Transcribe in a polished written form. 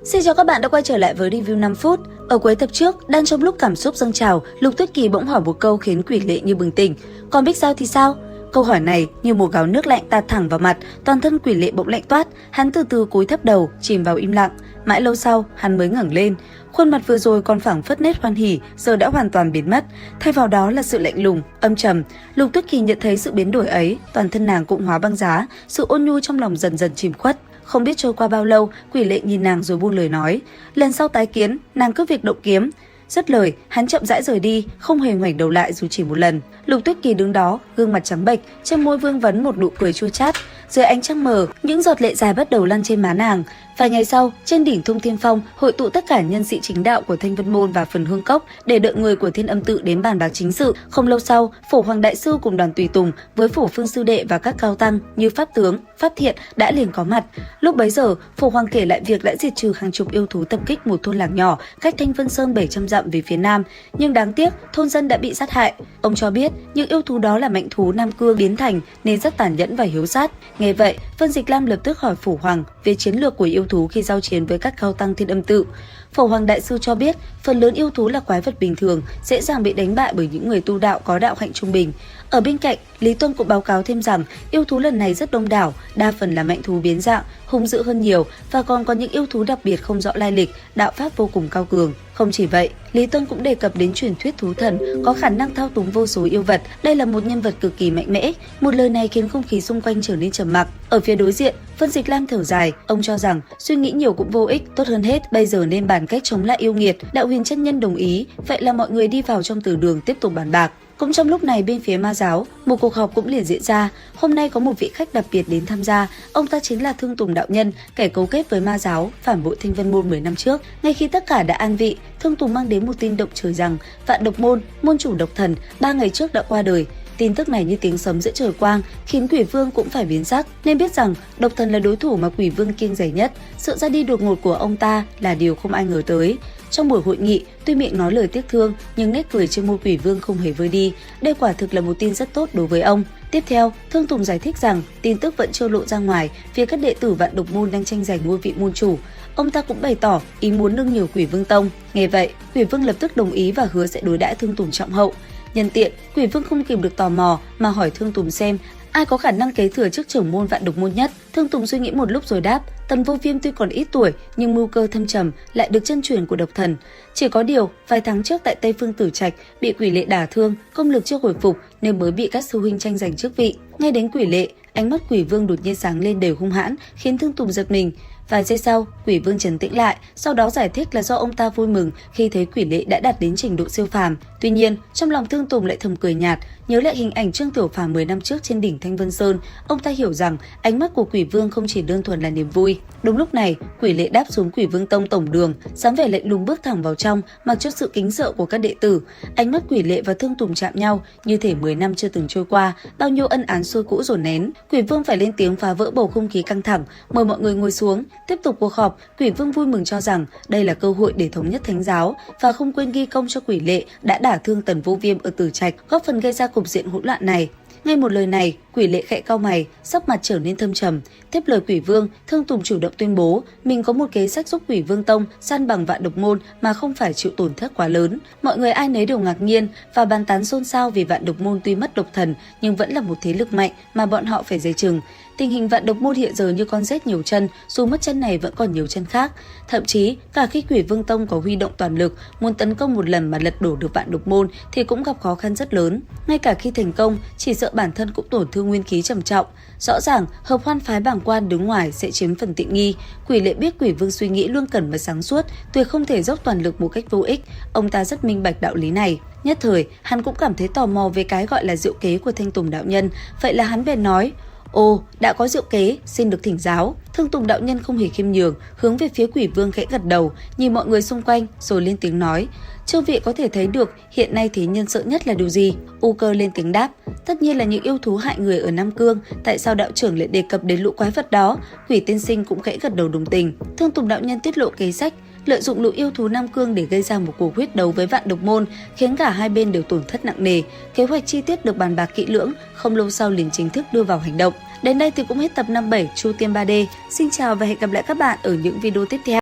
Xin chào các bạn đã quay trở lại với review 5 phút. Ở cuối tập trước, đang trong lúc cảm xúc dâng trào, Lục Tuyết Kỳ bỗng hỏi một câu khiến Quỷ Lệ như bừng tỉnh. Còn Bích Giao thì sao? Câu hỏi này như một gáo nước lạnh tạt thẳng vào mặt, toàn thân Quỷ Lệ bỗng lạnh toát, hắn từ từ cúi thấp đầu, chìm vào im lặng. Mãi lâu sau, hắn mới ngẩng lên. Khuôn mặt vừa rồi còn phảng phất nét hoan hỉ, giờ đã hoàn toàn biến mất, thay vào đó là sự lạnh lùng, âm trầm. Lục Tuyết Kỳ nhận thấy sự biến đổi ấy, toàn thân nàng cũng hóa băng giá, sự ôn nhu trong lòng dần dần chìm khuất. Không biết trôi qua bao lâu, Quỷ Lệ nhìn nàng rồi buông lời nói, lần sau tái kiến, nàng cứ việc động kiếm. Dứt lời, hắn chậm rãi rời đi, không hề ngoảnh đầu lại dù chỉ một lần. Lục Tuyết Kỳ đứng đó, gương mặt trắng bệch, trên môi vương vấn một nụ cười chua chát. Dưới ánh trăng mờ, những giọt lệ dài bắt đầu lăn trên má nàng. Vài ngày sau, trên đỉnh Thông Thiên Phong hội tụ tất cả nhân sĩ chính đạo của Thanh Vân Môn và Phần Hương Cốc để đợi người của Thiên Âm Tự đến bàn bạc chính sự. Không lâu sau, Phổ Hoàng đại sư cùng đoàn tùy tùng với Phổ Phương sư đệ và các cao tăng như Pháp tướng, Pháp Thiện đã liền có mặt. Lúc bấy giờ, Phổ Hoàng kể lại việc đã diệt trừ hàng chục yêu thú tập kích một thôn làng nhỏ cách Thanh Vân Sơn 700 dặm về phía nam, nhưng đáng tiếc thôn dân đã bị sát hại. Ông cho biết những yêu thú đó là mãnh thú Nam Cương biến thành nên rất tàn nhẫn và hiếu sát. Nghe vậy, Vân Dịch Lam lập tức hỏi Phổ Hoàng về chiến lược của yêu thú khi giao chiến với các cao tăng Thiên Âm Tự. Phổ Hoàng đại sư cho biết, phần lớn yêu thú là quái vật bình thường, dễ dàng bị đánh bại bởi những người tu đạo có đạo hạnh trung bình. Ở bên cạnh, Lý Tuân cũng báo cáo thêm rằng yêu thú lần này rất đông đảo, đa phần là mãnh thú biến dạng, hung dữ hơn nhiều và còn có những yêu thú đặc biệt không rõ lai lịch, đạo pháp vô cùng cao cường. Không chỉ vậy, Lý Tuân cũng đề cập đến truyền thuyết thú thần có khả năng thao túng vô số yêu vật. Đây là một nhân vật cực kỳ mạnh mẽ. Một lời này khiến không khí xung quanh trở nên trầm mặc. Ở phía đối diện, Vân Dịch Lam thở dài, ông cho rằng suy nghĩ nhiều cũng vô ích, tốt hơn hết bây giờ nên bàn cách chống lại yêu nghiệt. Đạo Huyền chân nhân đồng ý, vậy là mọi người đi vào trong từ đường tiếp tục bàn bạc. Cũng trong lúc này bên phía ma giáo, một cuộc họp cũng liền diễn ra. Hôm nay có một vị khách đặc biệt đến tham gia, ông ta chính là Thương Tùng đạo nhân, kẻ cấu kết với ma giáo, phản bội Thanh Vân Môn 10 năm trước. Ngay khi tất cả đã an vị, Thương Tùng mang đến một tin động trời rằng Vạn Độc Môn, môn chủ độc thần 3 ngày trước đã qua đời. Tin tức này như tiếng sấm giữa trời quang, khiến Quỷ Vương cũng phải biến sắc, nên biết rằng độc thần là đối thủ mà Quỷ Vương kiêng dè nhất. Sự ra đi đột ngột của ông ta là điều không ai ngờ tới. Trong buổi hội nghị, tuy miệng nói lời tiếc thương, nhưng nét cười trên môi Quỷ Vương không hề vơi đi. Đây quả thực là một tin rất tốt đối với ông. Tiếp theo, Thương Tùng giải thích rằng tin tức vẫn chưa lộ ra ngoài, phía các đệ tử Vạn Độc Môn đang tranh giành ngôi vị môn chủ. Ông ta cũng bày tỏ ý muốn nâng nhiều Quỷ Vương tông. Nghe vậy, Quỷ Vương lập tức đồng ý và hứa sẽ đối đãi Thương Tùng trọng hậu. Nhân tiện, Quỷ Vương không kìm được tò mò mà hỏi Thương Tùng xem ai có khả năng kế thừa chức trưởng môn Vạn Độc Môn nhất. Thương Tùng suy nghĩ một lúc rồi đáp, Tần Vô Viêm tuy còn ít tuổi nhưng mưu cơ thâm trầm, lại được chân truyền của độc thần. Chỉ có điều, vài tháng trước tại Tây Phương Tử Trạch bị Quỷ Lệ đả thương, công lực chưa hồi phục nên mới bị các sư huynh tranh giành chức vị. Nghe đến Quỷ Lệ, ánh mắt Quỷ Vương đột nhiên sáng lên đều hung hãn, khiến Thương Tùng giật mình. Vài giây sau, Quỷ Vương trấn tĩnh lại, sau đó giải thích là do ông ta vui mừng khi thấy Quỷ Lệ đã đạt đến trình độ siêu phàm. Tuy nhiên, trong lòng Thương Tùng lại thầm cười nhạt, nhớ lại hình ảnh Trương Tiểu Phàm 10 năm trước trên đỉnh Thanh Vân Sơn, ông ta hiểu rằng ánh mắt của Quỷ Vương không chỉ đơn thuần là niềm vui. Đúng lúc này, Quỷ Lệ đáp xuống Quỷ Vương tông tổng đường, dáng vẻ lạnh lùng bước thẳng vào trong, mặc cho sự kính sợ của các đệ tử. Ánh mắt Quỷ Lệ và Thương Tùng chạm nhau, như thể 10 năm chưa từng trôi qua, bao nhiêu ân án xưa cũ dồn nén. Quỷ Vương phải lên tiếng phá vỡ bầu không khí căng thẳng, mời mọi người ngồi xuống. Tiếp tục cuộc họp, Quỷ Vương vui mừng cho rằng đây là cơ hội để thống nhất thánh giáo và không quên ghi công cho Quỷ Lệ đã đả thương Tần Vô Viêm ở Tử Trạch, góp phần gây ra cục diện hỗn loạn này. Ngay một lời này, Quỷ Lệ khẽ cau mày, sắc mặt trở nên thâm trầm. Tiếp lời Quỷ Vương, Thương Tùng chủ động tuyên bố mình có một kế sách giúp Quỷ Vương tông san bằng Vạn Độc Môn mà không phải chịu tổn thất quá lớn. Mọi người ai nấy đều ngạc nhiên và bàn tán xôn xao vì Vạn Độc Môn tuy mất độc thần nhưng vẫn là một thế lực mạnh mà bọn họ phải dè chừng. Tình hình Vạn Độc Môn hiện giờ như con rết nhiều chân, dù mất chân này vẫn còn nhiều chân khác. Thậm chí, cả khi Quỷ Vương tông có huy động toàn lực, muốn tấn công một lần mà lật đổ được Vạn Độc Môn thì cũng gặp khó khăn rất lớn. Ngay cả khi thành công, chỉ sợ bản thân cũng tổn thương nguyên khí trầm trọng. Rõ ràng, hợp hoan phái bảng quan đứng ngoài sẽ chiếm phần tiện nghi. Quỷ Lệ biết Quỷ Vương suy nghĩ luôn cẩn và sáng suốt, tuyệt không thể dốc toàn lực một cách vô ích. Ông ta rất minh bạch đạo lý này. Nhất thời, hắn cũng cảm thấy tò mò về cái gọi là diệu kế của Thanh Tùng đạo nhân. Vậy là hắn bèn nói, ồ, đã có diệu kế, xin được thỉnh giáo. Thương Tùng đạo nhân không hề khiêm nhường, hướng về phía Quỷ Vương khẽ gật đầu, nhìn mọi người xung quanh rồi lên tiếng nói, chư vị có thể thấy được hiện nay thế nhân sợ nhất là điều gì? U Cơ lên tiếng đáp, tất nhiên là những yêu thú hại người ở Nam Cương. Tại sao đạo trưởng lại đề cập đến lũ quái vật đó? Quỷ tiên sinh cũng khẽ gật đầu đồng tình. Thương Tùng đạo nhân tiết lộ kế sách, lợi dụng lũ yêu thú Nam Cương để gây ra một cuộc huyết đấu với Vạn Độc Môn, khiến cả hai bên đều tổn thất nặng nề. Kế hoạch chi tiết được bàn bạc kỹ lưỡng, không lâu sau liền chính thức đưa vào hành động. Đến đây thì cũng hết tập 57 Chu Tiên 3D. Xin chào và hẹn gặp lại các bạn ở những video tiếp theo.